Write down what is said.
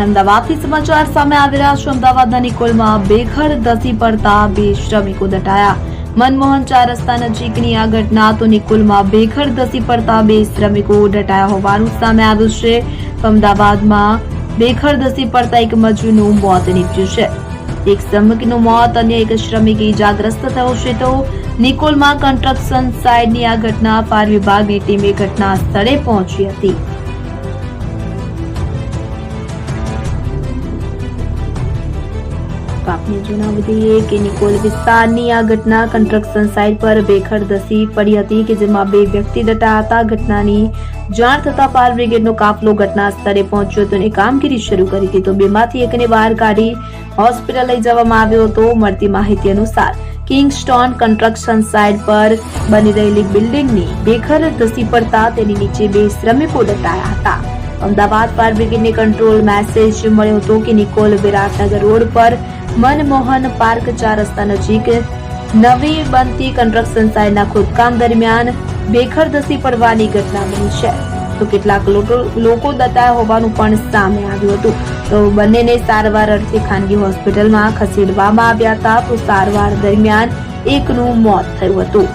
અમદાવાદથી સમાચાર સામે આવી રહ્યા છે। અમદાવાદના નિકોલમાં બેઘર ધસી પડતા 2 શ્રમિકો દટાયા। મનમોહન 4 રસ્તા નજીકની આ ઘટના તો નિકોલમાં બેઘર ધસી પડતા 2 શ્રમિકો દટાયા હોવાનું સામે આવ્યું છે। અમદાવાદમાં બેઘર ધસી પડતા એક મજૂરનું મોત નીપજ્યું છે। એક શ્રમિકનું મોત અન્ય એક શ્રમિક ઇજાગ્રસ્ત થયો છે। તો નિકોલમાં કન્સ્ટ્રક્શન સાઇટની આ ઘટના ફાયર વિભાગની ટીમે ઘટના સ્થળે પહોંચી હતી। આપને જણાવી દઈએ કે નિકોલ વિસ્તારની આ ઘટના કન્સ્ટ્રક્શન સાઇટ પર બેઘર ધસી પડી હતી કે જેમાં 2 વ્યક્તિ દટાયા હતા। ઘટનાની જાણ થતા ફાયર બ્રિગેડનો કાફલો ઘટના સ્થળે પહોંચ્યો હતો અને કામગીરી શરૂ કરી હતી। તો બેમાંથી એકને બહાર કાઢી હોસ્પિટલ લઈ જવામાં આવ્યો હતો। મળતી માહિતી અનુસાર કિંગસ્ટોન કન્સ્ટ્રક્શન સાઇટ પર બની રહેલી બિલ્ડિંગની બેઘર ધસી પડતા તેની નીચે 2 શ્રમિકો દટાયા હતા। અમદાવાદ ફાયર બ્રિગેડને કંટ્રોલ મેસેજ મળ્યો હતો કે નિકોલ વિરાટનગર રોડ પર મનમોહન પાર્ક 4 રસ્તા નજીક નવી બનતી કન્સ્ટ્રક્શન સાઇટના ખોદકામ દરમિયાન બેઘર ધસી પડવાની ઘટના બની છે। તો કેટલાક લોકો દટાયા હોવાનું પણ સામે આવ્યું હતું। તો બંનેને સારવાર અર્થે ખાનગી હોસ્પિટલમાં ખસેડવામાં આવ્યા હતા। તો સારવાર દરમિયાન એકનું મોત થયું હતું।